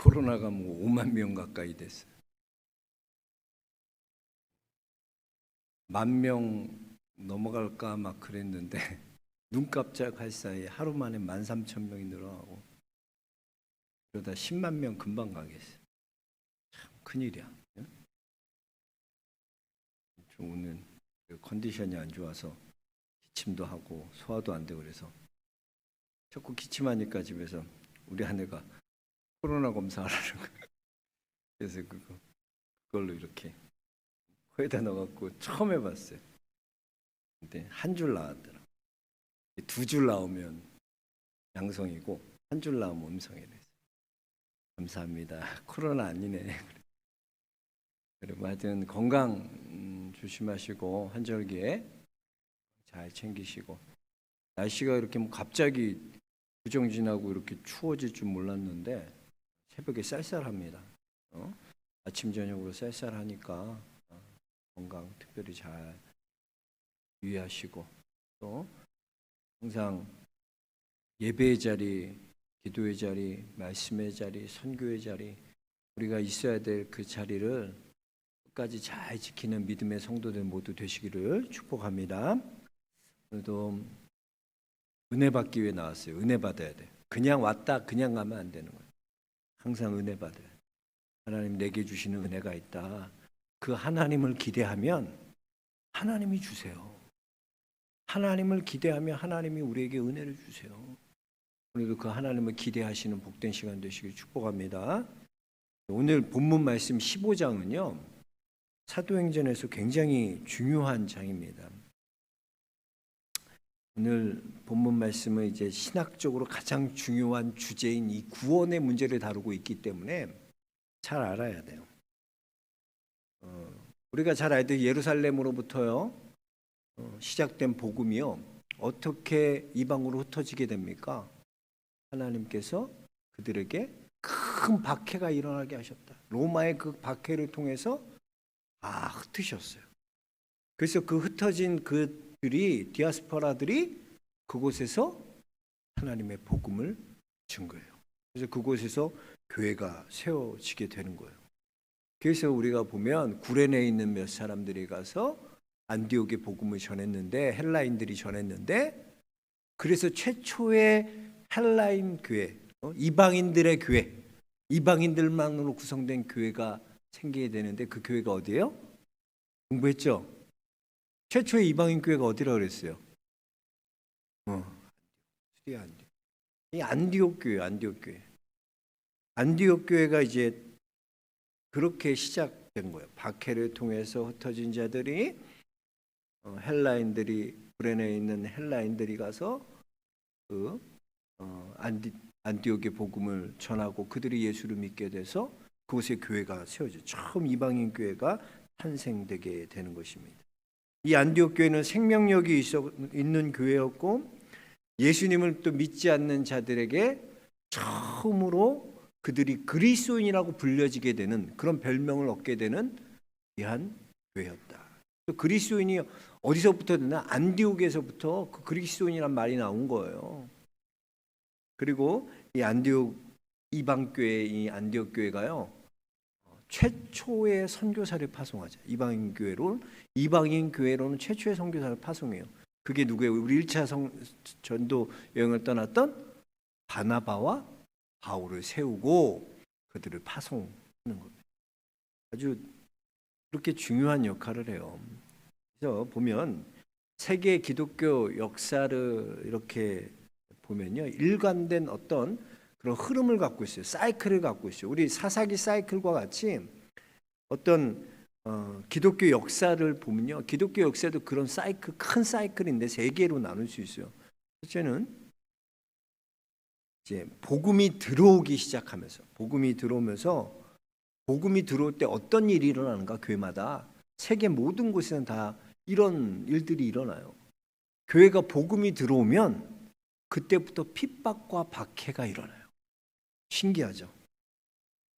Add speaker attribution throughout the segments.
Speaker 1: 코로나가 뭐 5만 명 가까이 됐어요. 10,000명 넘어갈까 막 그랬는데 눈 깜짝할 사이에 하루 만에 13,000명이 늘어나고 그러다 10만 명 금방 가겠어요. 참 큰일이야. 오늘 컨디션이 안 좋아서 기침도 하고 소화도 안 되고 그래서 자꾸 기침하니까 집에서 우리 아내가 코로나 검사하라는 거예요. 그래서 그걸로 이렇게 코에다 넣어갖고 처음 해봤어요. 근데 한 줄 나왔더라. 2줄 나오면 양성이고 한 줄 나오면 음성이래. 감사합니다. 코로나 아니네. 그리고 하여튼 건강 조심하시고 한절기에 잘 챙기시고 날씨가 이렇게 뭐 갑자기 부정진하고 이렇게 추워질 줄 몰랐는데 새벽에 쌀쌀합니다. 아침 저녁으로 쌀쌀하니까 건강 특별히 잘 유의하시고 또 항상 예배의 자리, 기도의 자리, 말씀의 자리, 선교의 자리 우리가 있어야 될 그 자리를 끝까지 잘 지키는 믿음의 성도들 모두 되시기를 축복합니다. 오늘도 은혜 받기 위해 나왔어요. 은혜 받아야 돼. 그냥 왔다 그냥 가면 안 되는 거예요. 항상 은혜 받아야 돼. 하나님 내게 주시는 은혜가 있다. 그 하나님을 기대하면 하나님이 주세요. 하나님을 기대하면 하나님이 우리에게 은혜를 주세요. 오늘도 그 하나님을 기대하시는 복된 시간 되시길 축복합니다. 오늘 본문 말씀 15장은요. 사도행전에서 굉장히 중요한 장입니다. 오늘 본문 말씀은 이제 신학적으로 가장 중요한 주제인 이 구원의 문제를 다루고 있기 때문에 잘 알아야 돼요. 우리가 잘 알듯 예루살렘으로부터요 시작된 복음이요 어떻게 이방으로 흩어지게 됩니까? 하나님께서 그들에게 큰 박해가 일어나게 하셨다. 로마의 그 박해를 통해서 흩으셨어요. 그래서 그 흩어진 그들이 디아스포라들이 그곳에서 하나님의 복음을 준 거예요. 그래서 그곳에서 교회가 세워지게 되는 거예요. 그래서 우리가 보면 구레네에 있는 몇 사람들이 가서 안디옥의 복음을 전했는데 헬라인들이 전했는데 그래서 최초의 헬라인 교회, 이방인들의 교회, 이방인들만으로 구성된 교회가 생기게 되는데 그 교회가 어디예요? 공부했죠? 최초의 이방인 교회가 어디라고 그랬어요? 이 안디옥 교회, 안디옥 교회. 안디옥 교회가 이제 그렇게 시작된 거예요. 박해를 통해서 흩어진 자들이 헬라인들이 구레네에 있는 헬라인들이 가서 안디옥의 복음을 전하고 그들이 예수를 믿게 돼서 그곳에 교회가 세워져 처음 이방인 교회가 탄생되게 되는 것입니다. 이 안디옥 교회는 생명력이 있는 교회였고 예수님을 또 믿지 않는 자들에게 처음으로 그들이 그리스도인이라고 불려지게 되는 그런 별명을 얻게 되는 귀한 교회였다. 또 그리스도인이 어디서부터 되나? 안디옥에서부터 그 그리스도인이란 말이 나온 거예요. 그리고 이 안디옥 이방교회, 이 안디옥 교회가요 최초의 선교사를 파송하죠. 이방인 교회로는 최초의 선교사를 파송해요. 그게 누구예요? 우리 1차 전도 여행을 떠났던 바나바와 바울을 세우고 그들을 파송하는 겁니다. 아주 그렇게 중요한 역할을 해요. 그래서 보면 세계 기독교 역사를 이렇게 보면요, 일관된 어떤 그런 흐름을 갖고 있어요. 사이클을 갖고 있어요. 우리 사사기 사이클과 같이 어떤 기독교 역사를 보면요, 기독교 역사도 그런 사이클, 큰 사이클인데 세 개로 나눌 수 있어요. 첫째는 이제 복음이 들어오기 시작하면서, 복음이 들어올 때 어떤 일이 일어나는가? 교회마다 세계 모든 곳에는 다 이런 일들이 일어나요. 교회가 복음이 들어오면 그때부터 핍박과 박해가 일어나요. 신기하죠?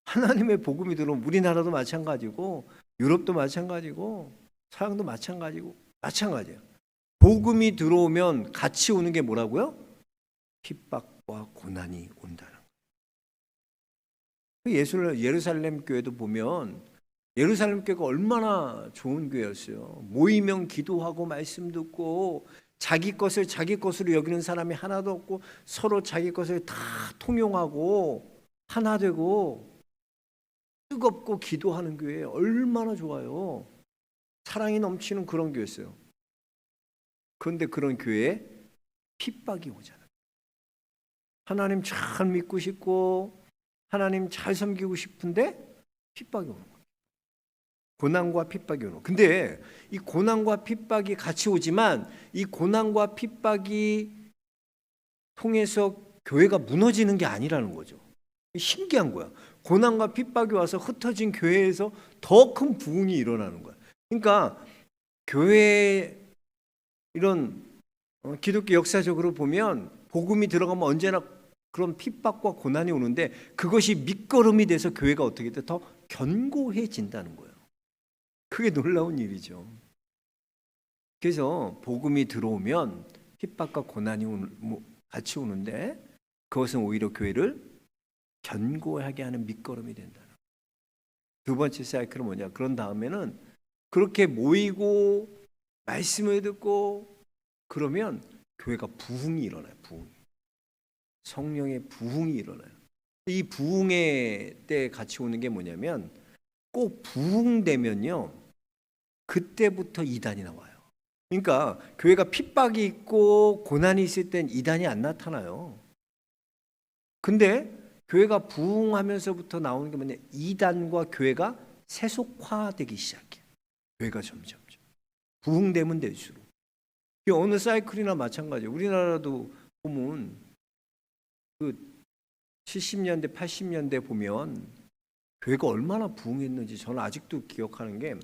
Speaker 1: 하나님의 복음이 들어오면 우리나라도 마찬가지고 유럽도 마찬가지고 서양도 마찬가지예요. 복음이 들어오면 같이 오는 게 뭐라고요? 핍박과 고난이 온다는 거예요. 예루살렘 교회도 보면 예루살렘 교회가 얼마나 좋은 교회였어요. 모이면 기도하고 말씀 듣고 자기 것을 자기 것으로 여기는 사람이 하나도 없고 서로 자기 것을 다 통용하고 하나 되고 뜨겁고 기도하는 교회 얼마나 좋아요. 사랑이 넘치는 그런 교회였어요. 그런데 그런 교회에 핍박이 오잖아요. 하나님 잘 믿고 싶고 하나님 잘 섬기고 싶은데 핍박이 오는 거예요. 고난과 핍박이 오는 거예요. 근데 이 고난과 핍박이 같이 오지만 이 고난과 핍박이 통해서 교회가 무너지는 게 아니라는 거죠. 신기한 거야. 고난과 핍박이 와서 흩어진 교회에서 더 큰 부흥이 일어나는 거야. 그러니까 교회 이런 기독교 역사적으로 보면 복음이 들어가면 언제나 그런 핍박과 고난이 오는데 그것이 밑거름이 돼서 교회가 어떻게 돼? 더 견고해진다는 거예요. 그게 놀라운 일이죠. 그래서 복음이 들어오면 핍박과 고난이 같이 오는데 그것은 오히려 교회를 견고하게 하는 밑거름이 된다. 두 번째 사이클은 뭐냐? 그런 다음에는 그렇게 모이고 말씀을 듣고 그러면 교회가 부흥이 일어나요. 부흥. 성령의 부흥이 일어나요. 이 부흥의 때 같이 오는 게 뭐냐면 꼭 부흥되면요. 그때부터 이단이 나와요. 그러니까 교회가 핍박이 있고 고난이 있을 땐 이단이 안 나타나요. 근데 교회가 부흥하면서부터 나오는 게 뭐냐? 이단과 교회가 세속화되기 시작해요. 교회가 점점 부흥되면 될수록. 어느 사이클이나 마찬가지예요. 우리나라도 보면 그 70년대, 80년대 보면 교회가 얼마나 부흥했는지 저는 아직도 기억하는 게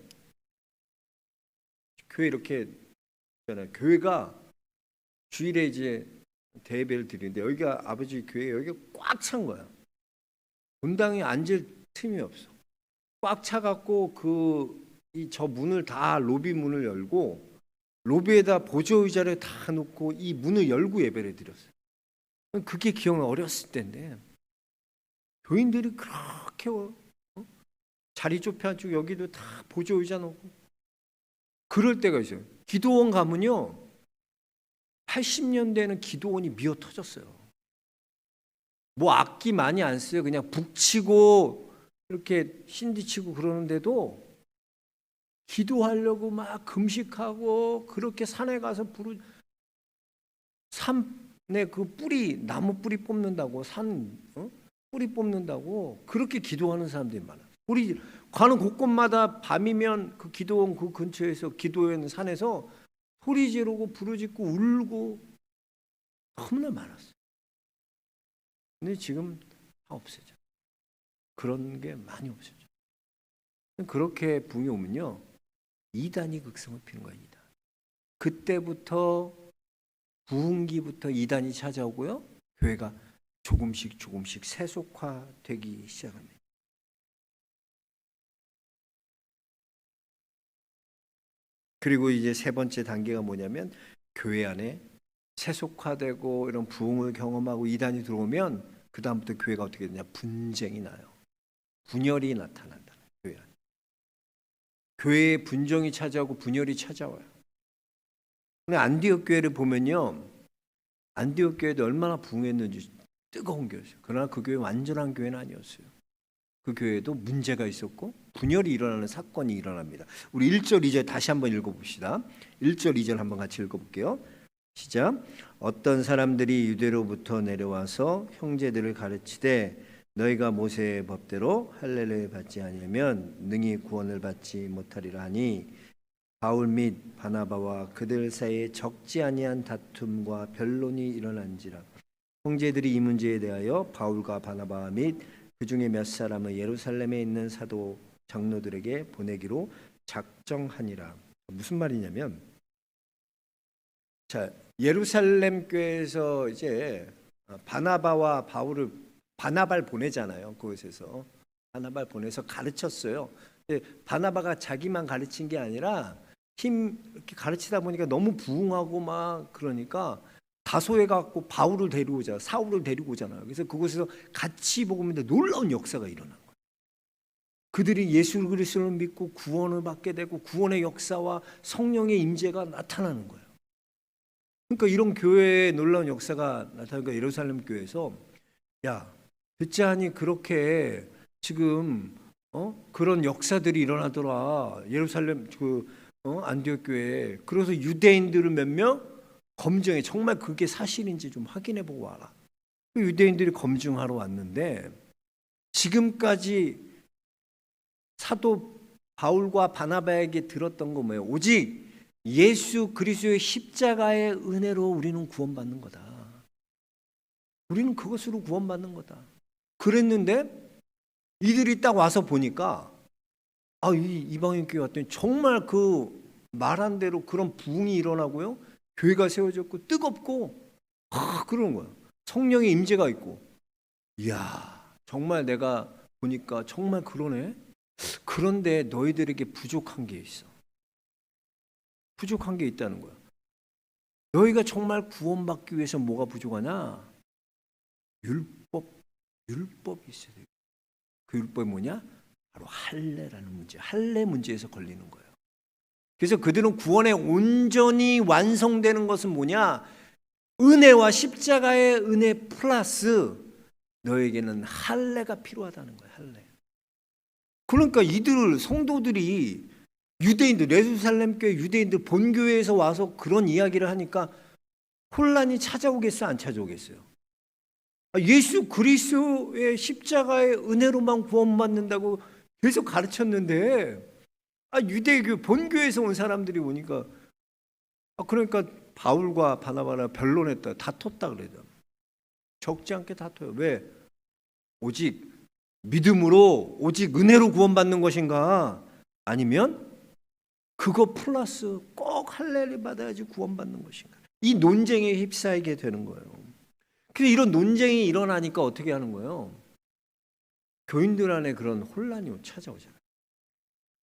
Speaker 1: 교회 이렇게 있잖아요. 교회가 주일에 이제 대예배를 드리는데 여기가 아버지 교회 여기가 꽉 찬 거야. 본당에 앉을 틈이 없어. 꽉 차갖고 저 문을 다 로비 문을 열고 로비에다 보조 의자를 다 놓고 이 문을 열고 예배를 드렸어요. 그게 기억나. 어렸을 때인데 교인들이 그렇게 자리 좁혀가지고 여기도 다 보조 의자 놓고 그럴 때가 있어요. 기도원 가면요 80년대에는 기도원이 미어 터졌어요. 뭐 악기 많이 안 써요. 그냥 북치고 이렇게 신디치고 그러는데도 기도하려고 막 금식하고 그렇게 산에 가서 산에 그 뿌리 나무 뿌리 뽑는다고 뿌리 뽑는다고 그렇게 기도하는 사람들이 많아요. 우리 가는 곳곳마다 밤이면 그 기도원 그 근처에서 기도원 산에서 소리 지르고 부르짖고 울고 너무나 많았어요. 근데 지금 다 없어져. 그런 게 많이 없어져. 그렇게 붕이 오면요 이단이 극성을 피는 거예요. 이단. 그때부터 부흥기부터 이단이 찾아오고요 교회가 조금씩 세속화되기 시작합니다. 그리고 이제 세 번째 단계가 뭐냐면 교회 안에 세속화되고 이런 부흥을 경험하고 이단이 들어오면 그 다음부터 교회가 어떻게 되냐? 분쟁이 나요. 분열이 나타난다. 교회 안에. 교회에 분쟁이 찾아오고 분열이 찾아와요. 근데 안디옥 교회를 보면요, 안디옥 교회도 얼마나 부흥했는지 뜨거운 교회였어요. 그러나 그 교회 완전한 교회는 아니었어요. 그 교회도 문제가 있었고 분열이 일어나는 사건이 일어납니다. 우리 1절 2절 다시 한번 읽어봅시다. 1절 2절 한번 같이 읽어볼게요. 시작. 어떤 사람들이 유대로부터 내려와서 형제들을 가르치되 너희가 모세의 법대로 할례를 받지 아니하면 능히 구원을 받지 못하리라 하니 바울 및 바나바와 그들 사이에 적지 아니한 다툼과 변론이 일어난지라. 형제들이 이 문제에 대하여 바울과 바나바 및 그 중에 몇 사람을 예루살렘에 있는 사도 장로들에게 보내기로 작정하니라. 무슨 말이냐면, 자 예루살렘 교회에서 이제 바나바와 바울을 바나바를 보내잖아요. 그곳에서 바나바를 보내서 가르쳤어요. 바나바가 자기만 가르친 게 아니라 이렇게 가르치다 보니까 너무 부흥하고 막 그러니까 다소해 갖고 바울을 데리고 오자, 사울을 데리고 오잖아요. 그래서 그곳에서 같이 복음인데 놀라운 역사가 일어나. 그들이 예수 그리스도를 믿고 구원을 받게 되고 구원의 역사와 성령의 임재가 나타나는 거예요. 그러니까 이런 교회의 놀라운 역사가 나타나니까 예루살렘 교회에서 야, 듣자 하니 그렇게 지금 그런 역사들이 일어나더라. 예루살렘 안디옥 교회에. 그래서 유대인들을 몇 명 검증해. 정말 그게 사실인지 좀 확인해 보고 와라. 유대인들이 검증하러 왔는데 지금까지 사도 바울과 바나바에게 들었던 거 뭐예요? 오직 예수 그리스도의 십자가의 은혜로 우리는 구원받는 거다. 우리는 그것으로 구원받는 거다. 그랬는데 이들이 딱 와서 보니까 이 이방인 교회 왔더니 정말 그 말한 대로 그런 부흥이 일어나고요. 교회가 세워졌고 뜨겁고 그런 거야. 성령의 임재가 있고. 이야, 정말 내가 보니까 정말 그러네. 그런데 너희들에게 부족한 게 있어. 부족한 게 있다는 거야. 너희가 정말 구원받기 위해서 뭐가 부족하냐? 율법이 있어야 돼. 그 율법이 뭐냐? 바로 할례라는 문제. 할례 문제에서 걸리는 거예요. 그래서 그들은 구원에 온전히 완성되는 것은 뭐냐? 은혜와 십자가의 은혜 플러스 너에게는 할례가 필요하다는 거예요. 할례. 그러니까 이들 성도들이 유대인들, 예루살렘 교회 유대인들 본교회에서 와서 그런 이야기를 하니까 혼란이 찾아오겠어요? 안 찾아오겠어요? 예수 그리스도의 십자가의 은혜로만 구원받는다고 계속 가르쳤는데 유대교 본교회에서 온 사람들이 오니까 그러니까 바울과 바나바나 변론했다. 다퉜다 그래요. 적지 않게 다퉈요. 왜? 오직 믿음으로 오직 은혜로 구원받는 것인가? 아니면 그거 플러스 꼭 할례를 받아야지 구원받는 것인가? 이 논쟁에 휩싸이게 되는 거예요. 그래서 이런 논쟁이 일어나니까 어떻게 하는 거예요? 교인들 안에 그런 혼란이 찾아오잖아요.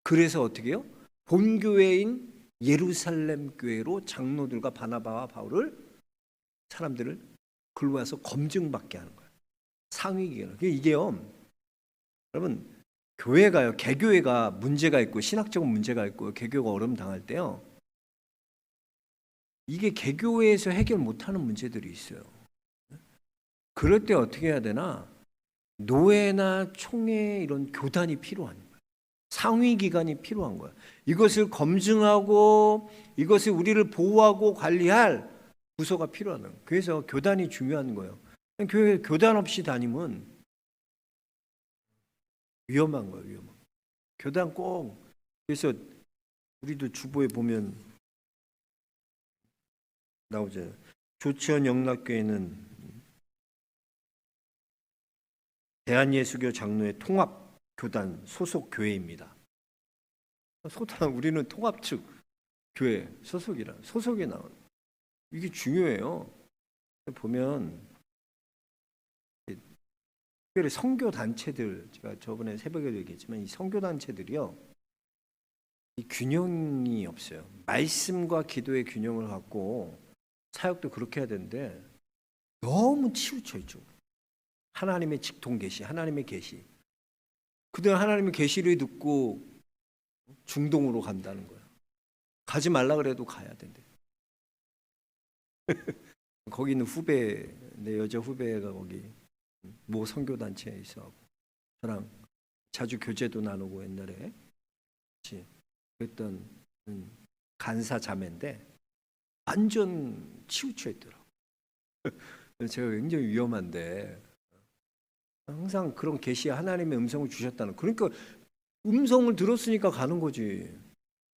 Speaker 1: 그래서 어떻게 해요? 본교회인 예루살렘 교회로 장로들과 바나바와 바울을 사람들을 글로 와서 검증받게 하는 거예요. 상위기관. 이게요. 여러분 교회가요. 개교회가 문제가 있고 신학적 문제가 있고 개교가 어려움 당할 때요. 이게 개교회에서 해결 못하는 문제들이 있어요. 그럴 때 어떻게 해야 되나? 노회나 총회 이런 교단이 필요한 거예요. 상위기관이 필요한 거예요. 이것을 검증하고 이것을 우리를 보호하고 관리할 부서가 필요한 거예요. 그래서 교단이 중요한 거예요. 교회 교단 없이 다니면 위험한 거예요. 위험한 거예요. 교단 꼭. 그래서 우리도 주보에 보면 나오잖아요. 조치원 영락교회는 대한예수교 장로회 통합교단 소속 교회입니다. 우리는 통합 측 교회 소속이라 소속에 나오는 이게 중요해요. 보면 특별히 선교 단체들 제가 저번에 새벽에도 얘기했지만 이 선교 단체들이요 이 균형이 없어요. 말씀과 기도의 균형을 갖고 사역도 그렇게 해야 되는데 너무 치우쳐 있죠. 하나님의 직통 계시, 하나님의 계시. 그들은 하나님의 계시를 듣고 중동으로 간다는 거예요. 가지 말라 그래도 가야 된대. 거기 있는 후배, 내 여자 후배가 거기 모 선교 단체에 있어. 저랑 자주 교제도 나누고 옛날에 같이 그랬던 간사 자매인데 완전 치우쳐 있더라고. 제가 굉장히 위험한데. 항상 그런 계시 하나님의 음성을 주셨다는 그러니까 음성을 들었으니까 가는 거지.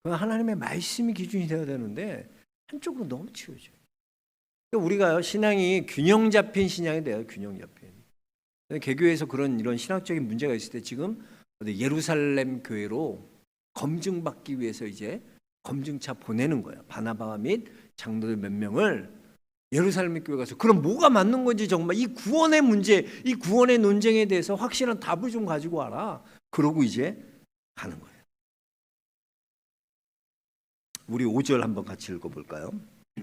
Speaker 1: 하나님의 말씀이 기준이 되어야 되는데 한쪽으로 너무 치우죠. 우리가 신앙이 균형 잡힌 신앙이 돼요. 균형 잡힌. 개교에서 이런 신학적인 문제가 있을 때 지금 예루살렘 교회로 검증받기 위해서 이제 검증차 보내는 거예요. 바나바와 및 장로들 몇 명을 예루살렘 교회 가서 그럼 뭐가 맞는 건지 정말 이 구원의 문제, 이 구원의 논쟁에 대해서 확실한 답을 좀 가지고 와라. 그러고 이제 가는 거예요. 우리 5절 한번 같이 읽어볼까요?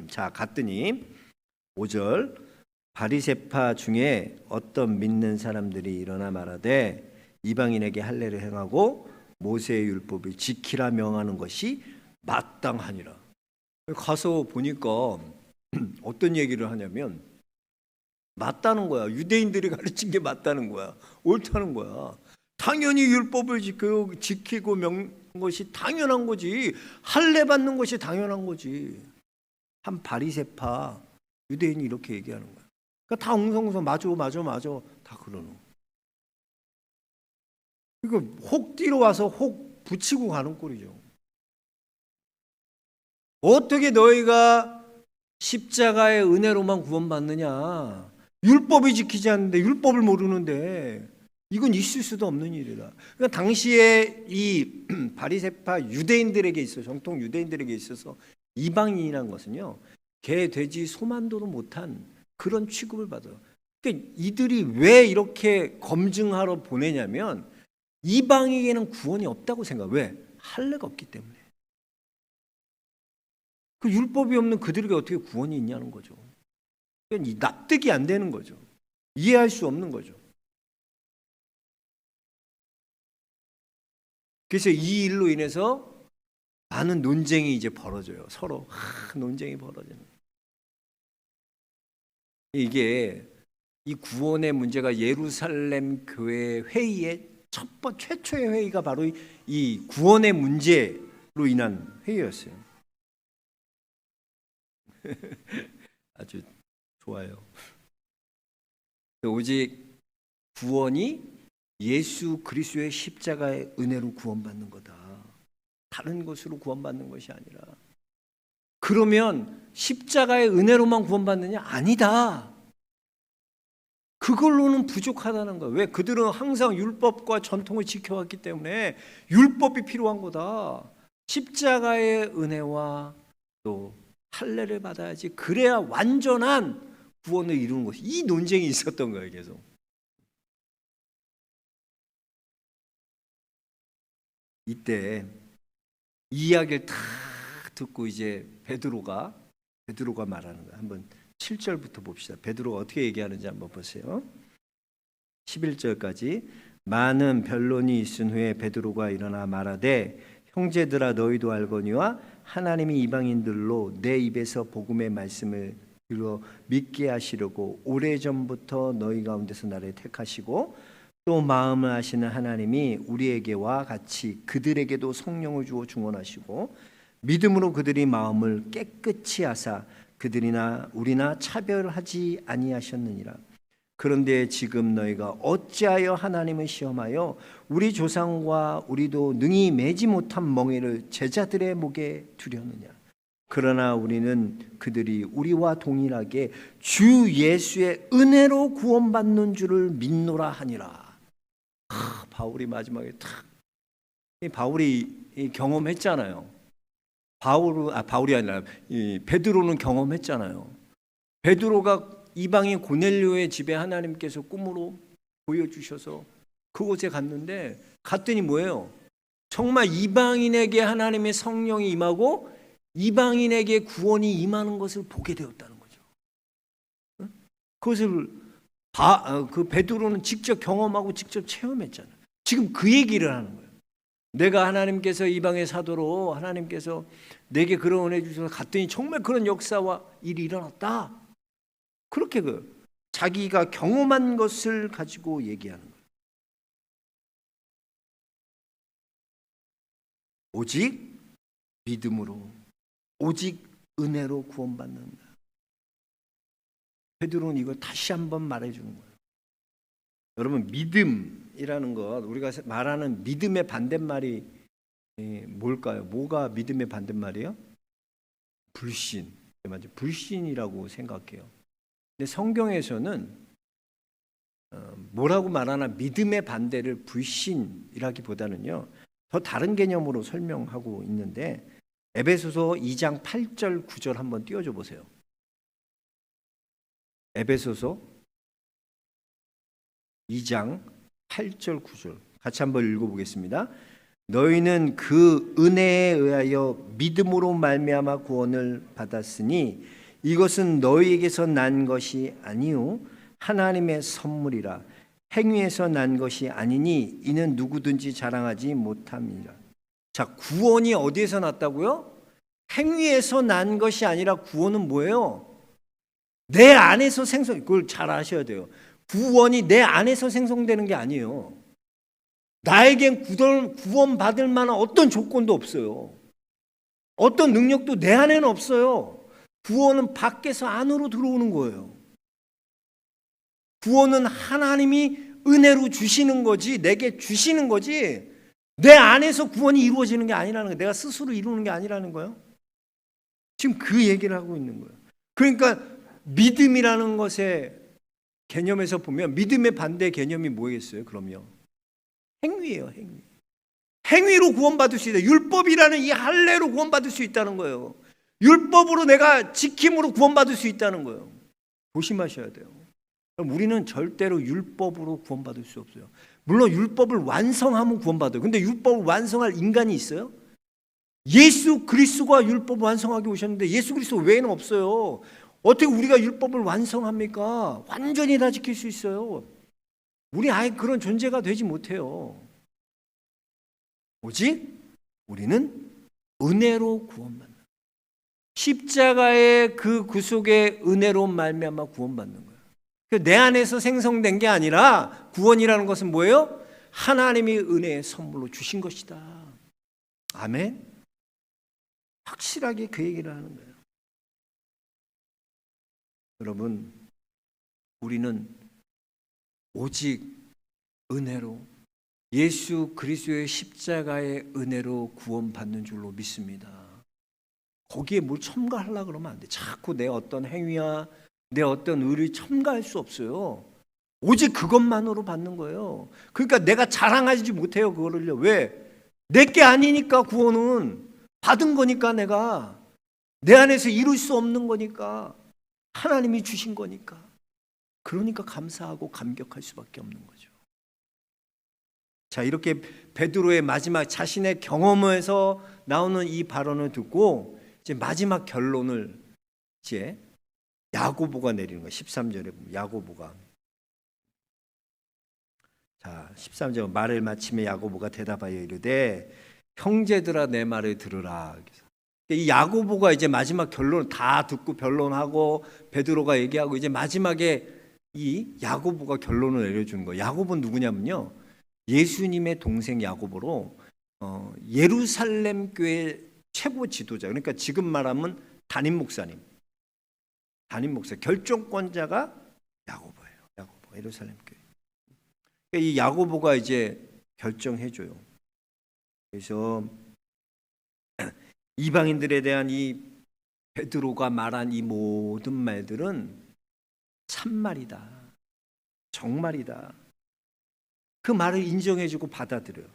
Speaker 1: 자, 갔더니 5절 바리새파 중에 어떤 믿는 사람들이 일어나 말하되 이방인에게 할례를 행하고 모세의 율법을 지키라 명하는 것이 마땅하니라. 가서 보니까 어떤 얘기를 하냐면 맞다는 거야. 유대인들이 가르친 게 맞다는 거야. 옳다는 거야. 당연히 율법을 지키고 명하는 것이 당연한 거지. 할례 받는 것이 당연한 거지. 한 바리새파 유대인이 이렇게 얘기하는 거야. 그러니까 다 웅성웅성 맞아 다 그러는 거야. 그러니까 혹 뛰러 와서 혹 붙이고 가는 꼴이죠. 어떻게 너희가 십자가의 은혜로만 구원받느냐? 율법이 지키지 않는데, 율법을 모르는데 이건 있을 수도 없는 일이다. 그러니까 당시에 이 바리새파 유대인들에게 있어, 정통 유대인들에게 있어서 이방인이라는 것은요, 개, 돼지, 소만도도 못한 그런 취급을 받아요. 그러니까 이들이 왜 이렇게 검증하러 보내냐면 이방인에게는 구원이 없다고 생각. 왜? 할례가 없기 때문에. 그 율법이 없는 그들에게 어떻게 구원이 있냐는 거죠. 그러니까 납득이 안 되는 거죠. 이해할 수 없는 거죠. 그래서 이 일로 인해서 많은 논쟁이 이제 벌어져요. 서로 논쟁이 벌어지는. 이게 이 구원의 문제가 예루살렘 교회 회의의 최초의 회의가 바로 이 구원의 문제로 인한 회의였어요. 아주 좋아요. 오직 구원이 예수 그리스도의 십자가의 은혜로 구원받는 거다. 다른 것으로 구원받는 것이 아니라. 그러면 십자가의 은혜로만 구원받느냐? 아니다. 그걸로는 부족하다는 거예요. 왜? 그들은 항상 율법과 전통을 지켜왔기 때문에 율법이 필요한 거다. 십자가의 은혜와 또 할례를 받아야지. 그래야 완전한 구원을 이루는 것이. 이 논쟁이 있었던 거예요. 계속. 이때 이 이야기를 다 듣고 이제 베드로가 말하는 거예요. 한번 7절부터 봅시다. 베드로가 어떻게 얘기하는지 한번 보세요. 11절까지. 많은 변론이 있은 후에 베드로가 일어나 말하되 형제들아 너희도 알거니와 하나님이 이방인들로 내 입에서 복음의 말씀을 들어 믿게 하시려고 오래전부터 너희 가운데서 나를 택하시고 또 마음을 아시는 하나님이 우리에게와 같이 그들에게도 성령을 주어 중언하시고 믿음으로 그들이 마음을 깨끗이 하사 그들이나 우리나 차별하지 아니하셨느니라. 그런데 지금 너희가 어찌하여 하나님을 시험하여 우리 조상과 우리도 능히 매지 못한 멍에를 제자들의 목에 두려느냐. 그러나 우리는 그들이 우리와 동일하게 주 예수의 은혜로 구원받는 줄을 믿노라 하니라. 바울이 마지막에 바울이 경험했잖아요. 바울이 아니라 베드로는 경험했잖아요. 베드로가 이방인 고넬료의 집에 하나님께서 꿈으로 보여주셔서 그곳에 갔더니 뭐예요? 정말 이방인에게 하나님의 성령이 임하고 이방인에게 구원이 임하는 것을 보게 되었다는 거죠. 그것을 그 베드로는 직접 경험하고 직접 체험했잖아요. 지금 그 얘기를 하는 거예요. 내가 하나님께서 이방의 사도로 하나님께서 내게 그런 은혜 주셔서 갔더니 정말 그런 역사와 일이 일어났다. 그렇게 자기가 경험한 것을 가지고 얘기하는 거예요. 오직 믿음으로, 오직 은혜로 구원받는다. 베드로는 이걸 다시 한번 말해주는 거예요. 여러분, 믿음이라는 것, 우리가 말하는 믿음의 반대말이 뭘까요? 뭐가 믿음의 반대말이에요? 불신. 맞아요. 불신이라고 생각해요. 근데 성경에서는 뭐라고 말하나 믿음의 반대를 불신이라기보다는요, 더 다른 개념으로 설명하고 있는데 에베소서 2장 8절 9절 한번 띄워줘 보세요. 에베소서 2장 8절 9절 같이 한번 읽어보겠습니다. 너희는 그 은혜에 의하여 믿음으로 말미암아 구원을 받았으니 이것은 너희에게서 난 것이 아니요 하나님의 선물이라. 행위에서 난 것이 아니니 이는 누구든지 자랑하지 못함이라. 자, 구원이 어디에서 났다고요? 행위에서 난 것이 아니라 구원은 뭐예요? 내 안에서 그걸 잘 아셔야 돼요. 구원이 내 안에서 생성되는 게 아니에요. 나에겐 구원받을 만한 어떤 조건도 없어요. 어떤 능력도 내 안에는 없어요. 구원은 밖에서 안으로 들어오는 거예요. 구원은 하나님이 은혜로 주시는 거지, 내게 주시는 거지, 내 안에서 구원이 이루어지는 게 아니라는 거예요. 내가 스스로 이루는 게 아니라는 거예요. 지금 그 얘기를 하고 있는 거예요. 그러니까 믿음이라는 것의 개념에서 보면 믿음의 반대 개념이 뭐겠어요? 그럼요, 행위예요. 행위로 구원받을 수 있다. 율법이라는 이 할례로 구원받을 수 있다는 거예요. 율법으로 내가 지킴으로 구원받을 수 있다는 거예요. 조심하셔야 돼요. 우리는 절대로 율법으로 구원받을 수 없어요. 물론 율법을 완성하면 구원받아요. 근데 율법을 완성할 인간이 있어요? 예수 그리스도가 율법을 완성하게 오셨는데 예수 그리스도 외에는 없어요. 어떻게 우리가 율법을 완성합니까? 완전히 다 지킬 수 있어요. 우리 아예 그런 존재가 되지 못해요. 오직 우리는 은혜로 구원받는, 십자가의 그 구속의 은혜로 말미암아 구원받는 거예요. 내 안에서 생성된 게 아니라 구원이라는 것은 뭐예요? 하나님이 은혜의 선물로 주신 것이다. 아멘. 확실하게 그 얘기를 하는 거예요. 여러분, 우리는 오직 은혜로, 예수 그리스도의 십자가의 은혜로 구원받는 줄로 믿습니다. 거기에 뭘 첨가하려고 그러면 안 돼. 자꾸 내 어떤 행위와 내 어떤 의를 첨가할 수 없어요. 오직 그것만으로 받는 거예요. 그러니까 내가 자랑하지 못해요, 그거를요. 왜? 내게 아니니까. 구원은 받은 거니까, 내가 내 안에서 이룰 수 없는 거니까, 하나님이 주신 거니까. 그러니까 감사하고 감격할 수밖에 없는 거죠. 자, 이렇게 베드로의 마지막 자신의 경험에서 나오는 이 발언을 듣고 이제 마지막 결론을 이제 야고보가 내리는 거예요. 13절에 보면 야고보가, 자 13절, 말을 마치며 야고보가 대답하여 이르되 형제들아 내 말을 들으라. 이 야고보가 이제 마지막 결론을 다 듣고 변론하고 베드로가 얘기하고 이제 마지막에 이 야고보가 결론을 내려주는 거예요. 야고보는 누구냐면요, 예수님의 동생 야고보로 예루살렘 교회 최고 지도자, 그러니까 지금 말하면 담임 목사, 결정권자가 야고보예요. 야고보, 예루살렘 교회. 이 야고보가 이제 결정해줘요. 그래서 이방인들에 대한 이 베드로가 말한 이 모든 말들은 참말이다, 정말이다. 그 말을 인정해주고 받아들여요.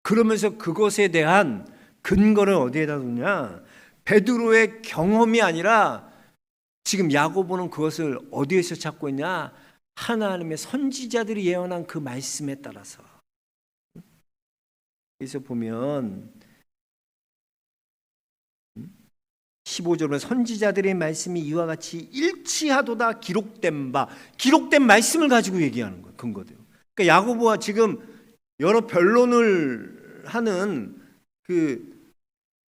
Speaker 1: 그러면서 그것에 대한 근거를 어디에다 두냐? 베드로의 경험이 아니라 지금 야고보는 그것을 어디에서 찾고 있냐? 하나님의 선지자들이 예언한 그 말씀에 따라서. 그래서 보면 15절에 선지자들의 말씀이 이와 같이 일치하도다 기록된 말씀을 가지고 얘기하는 거예요. 근거대로. 그러니까 야고보가 지금 여러 변론을 하는 그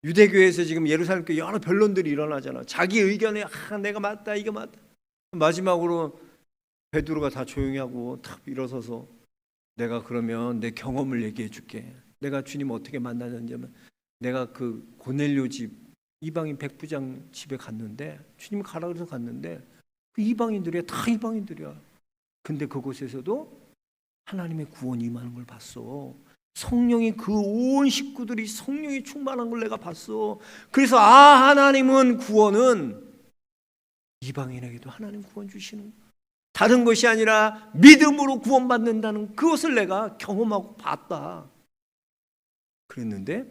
Speaker 1: 유대교회에서 지금 예루살렘 교회 여러 변론들이 일어나잖아. 자기 의견에 내가 맞다, 이거 맞다. 마지막으로 베드로가 다 조용히 하고 탁 일어서서 내가 그러면 내 경험을 얘기해 줄게. 내가 주님 어떻게 만나는지 하면, 내가 그 고넬료 집 이방인 백부장 집에 갔는데, 주님이 가라 그래서 갔는데 그 이방인들이야, 다 이방인들이야. 근데 그곳에서도 하나님의 구원이 임하는 걸 봤어. 성령이, 그 온 식구들이 성령이 충만한 걸 내가 봤어. 그래서 하나님은 구원은 이방인에게도 하나님 구원 주시는 거야. 다른 것이 아니라 믿음으로 구원받는다는 그것을 내가 경험하고 봤다. 그랬는데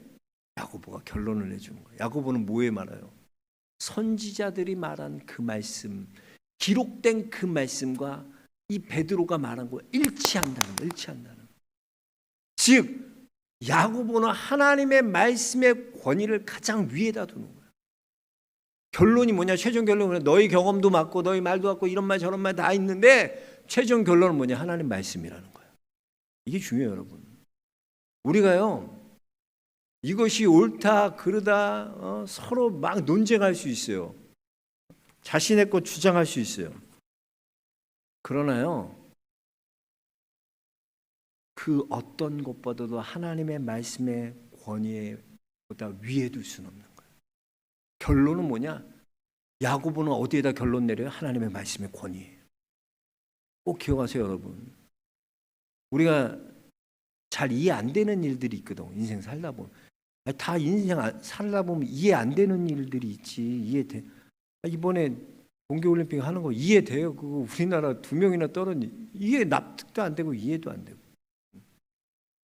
Speaker 1: 야고보가 결론을 내주는 거예요. 야고보는 뭐에 말해요? 선지자들이 말한 그 말씀, 기록된 그 말씀과 이 베드로가 말한 거 일치한다는 거예요. 일치한다는 거예요. 즉 야고보는 하나님의 말씀의 권위를 가장 위에다 두는 거예요. 결론이 뭐냐? 최종 결론은 너희 경험도 맞고 너희 말도 맞고 이런 말 저런 말 다 있는데 최종 결론은 뭐냐? 하나님 말씀이라는 거예요. 이게 중요해요, 여러분. 우리가요, 이것이 옳다 그르다 서로 막 논쟁할 수 있어요. 자신의 것 주장할 수 있어요. 그러나요, 그 어떤 것보다도 하나님의 말씀의 권위보다 위에 둘 수는 없는 거예요. 결론은 뭐냐? 야고보는 어디에다 결론 내려요? 하나님의 말씀의 권위예요. 꼭 기억하세요, 여러분. 우리가 잘 이해 안 되는 일들이 있거든. 인생 살다 보면. 다 인생 살다 보면 이해 안 되는 일들이 있지. 이해돼. 이번에 동계올림픽 하는 거 이해돼요. 그거 우리나라 2명이나 떨어진 이해 납득도 안 되고 이해도 안 되고.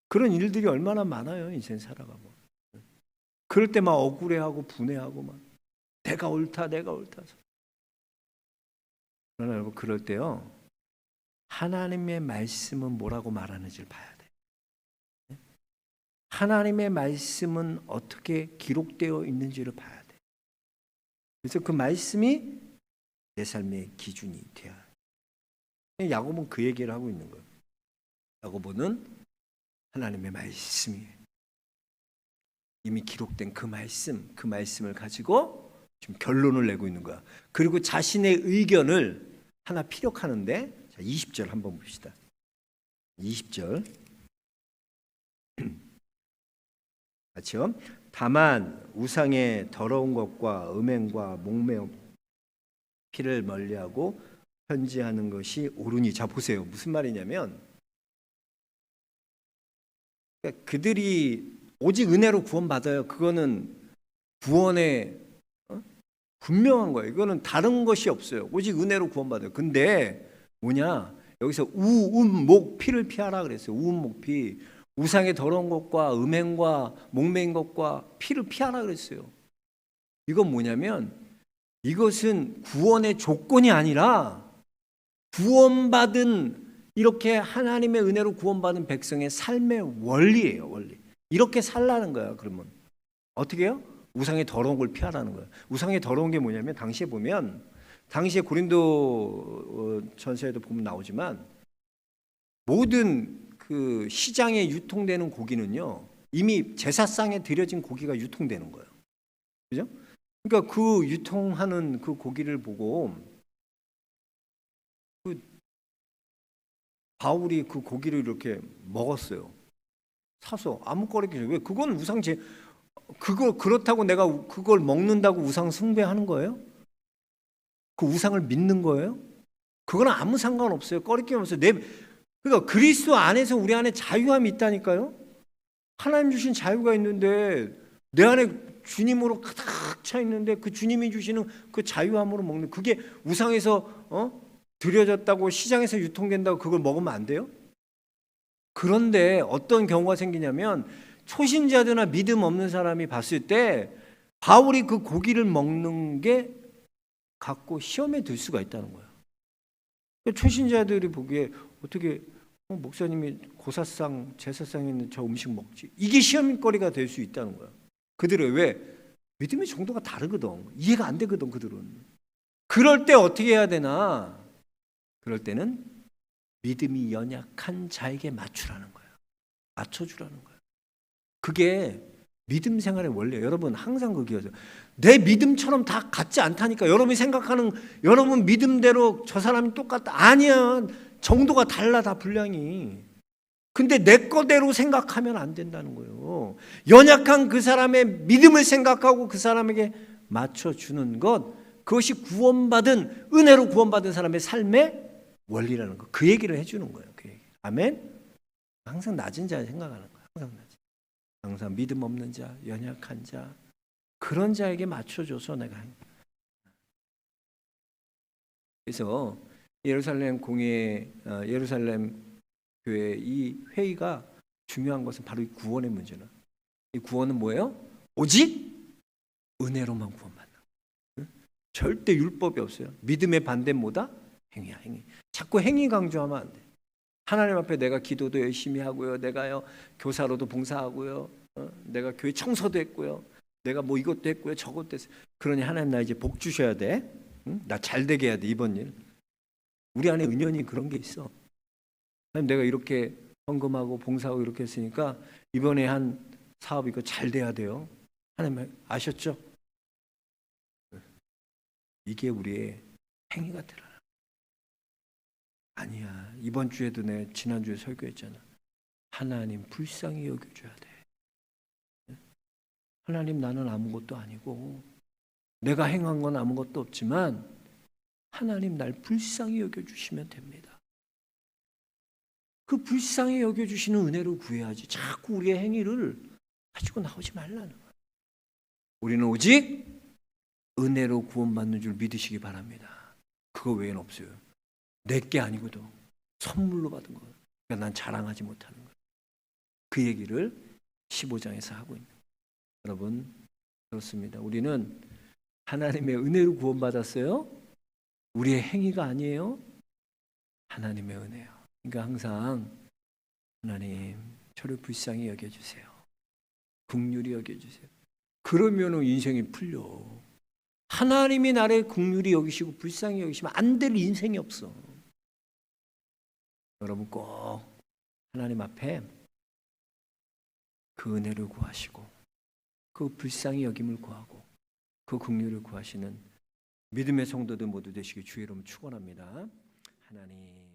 Speaker 1: 그런 일들이 얼마나 많아요. 인생 살아가면. 그럴 때 막 억울해하고 분해하고 막 내가 옳다. 그러나 여러분, 그럴 때요, 하나님의 말씀은 뭐라고 말하는지를 봐야 돼. 하나님의 말씀은 어떻게 기록되어 있는지를 봐야 돼. 그래서 그 말씀이 내 삶의 기준이 돼야 돼. 야고보는 그 얘기를 하고 있는 거예요. 야고보는 하나님의 말씀이 이미 기록된 그 말씀을 가지고 지금 결론을 내고 있는 거야. 그리고 자신의 의견을 하나 피력하는데, 자, 20절 한번 봅시다. 20절 같이요. 다만 우상의 더러운 것과 음행과 목매어 피를 멀리하고 현지하는 것이 옳으니. 자, 보세요. 무슨 말이냐면, 그러니까 그들이 오직 은혜로 구원받아요. 그거는 구원의 분명한 거예요. 이거는 다른 것이 없어요. 오직 은혜로 구원받아요. 근데 뭐냐? 여기서 우음목 피를 피하라 그랬어요. 우음목 피. 우상의 더러운 것과 음행과 목매인 것과 피를 피하라 그랬어요. 이건 뭐냐면, 이것은 구원의 조건이 아니라 구원받은, 이렇게 하나님의 은혜로 구원받은 백성의 삶의 원리예요. 원리. 이렇게 살라는 거야. 그러면 어떻게 해요? 우상의 더러운 걸 피하라는 거예요. 우상의 더러운 게 뭐냐면, 당시에 보면, 당시에 고린도 전서에도 보면 나오지만, 모든 그 시장에 유통되는 고기는요, 이미 제사상에 드려진 고기가 유통되는 거예요. 그죠? 그러니까 그 유통하는 그 고기를 보고 그 바울이 그 고기를 이렇게 먹었어요. 사서 아무거리게. 왜? 그건 우상제. 그걸 그렇다고 내가 그걸 먹는다고 우상 숭배하는 거예요? 그 우상을 믿는 거예요? 그건 아무 상관없어요. 꺼리낌 없어요. 그러니까 그리스도 안에서 우리 안에 자유함이 있다니까요. 하나님 주신 자유가 있는데 내 안에 주님으로 가득 차 있는데, 그 주님이 주시는 그 자유함으로 먹는, 그게 우상에서 드려졌다고 시장에서 유통된다고 그걸 먹으면 안 돼요? 그런데 어떤 경우가 생기냐면, 초신자들이나 믿음 없는 사람이 봤을 때 바울이 그 고기를 먹는 게 갖고 시험에 들 수가 있다는 거예요. 초신자들이 보기에 어떻게 목사님이 고사상, 제사상에 있는 저 음식 먹지? 이게 시험거리가 될 수 있다는 거예요. 그들은 왜? 믿음의 정도가 다르거든. 이해가 안 되거든, 그들은. 그럴 때 어떻게 해야 되나? 그럴 때는 믿음이 연약한 자에게 맞추라는 거예요. 맞춰주라는 거예요. 그게 믿음 생활의 원리예요. 여러분, 항상 그기하세요. 내 믿음처럼 다 같지 않다니까. 여러분이 생각하는, 여러분 믿음대로 저 사람이 똑같다. 아니야. 정도가 달라, 다 분량이. 근데 내 거대로 생각하면 안 된다는 거예요. 연약한 그 사람의 믿음을 생각하고 그 사람에게 맞춰주는 것, 그것이 구원받은, 은혜로 구원받은 사람의 삶의 원리라는 거. 그 얘기를 해주는 거예요. 그 얘기. 아멘? 항상 낮은 자 생각하는 거예요. 항상 믿음 없는 자, 연약한 자, 그런 자에게 맞춰줘서 내가. 그래서 예루살렘 교회 이 회의가 중요한 것은 바로 이 구원의 문제는. 이 구원은 뭐예요? 오직 은혜로만 구원받는. 절대 율법이 없어요. 믿음의 반대는 뭐다? 행위야, 행위. 자꾸 행위 강조하면 안 돼. 하나님 앞에 내가 기도도 열심히 하고요, 내가요 교사로도 봉사하고요, 내가 교회 청소도 했고요, 내가 뭐 이것도 했고요, 저것도 했어요. 그러니 하나님 나 이제 복 주셔야 돼. 나 잘 되게 해야 돼, 이번 일. 우리 안에 은연히 그런 게 있어. 하나님 내가 이렇게 헌금하고 봉사하고 이렇게 했으니까 이번에 한 사업 이거 잘 돼야 돼요. 하나님 아셨죠? 이게 우리의 행위가 드러나. 아니야. 이번 주에도 내 지난주에 설교했잖아. 하나님 불쌍히 여겨줘야 돼. 하나님 나는 아무것도 아니고 내가 행한 건 아무것도 없지만 하나님 날 불쌍히 여겨주시면 됩니다. 그 불쌍히 여겨주시는 은혜로 구해야지. 자꾸 우리의 행위를 가지고 나오지 말라는 거예요. 우리는 오직 은혜로 구원받는 줄 믿으시기 바랍니다. 그거 외에는 없어요. 내게 아니고도 선물로 받은 거예요. 그러니까 난 자랑하지 못하는 거예요. 그 얘기를 15장에서 하고 있는 거예요. 여러분 그렇습니다. 우리는 하나님의 은혜로 구원받았어요. 우리의 행위가 아니에요. 하나님의 은혜요. 그러니까 항상 하나님 저를 불쌍히 여겨주세요. 긍휼히 여겨주세요. 그러면 인생이 풀려. 하나님이 나를 긍휼히 여기시고 불쌍히 여기시면 안 될 인생이 없어. 여러분 꼭 하나님 앞에 그 은혜를 구하시고 그 불쌍히 여김을 구하고 그 긍휼을 구하시는 믿음의 성도들 모두 되시길 주의 이름으로 축원합니다. 하나님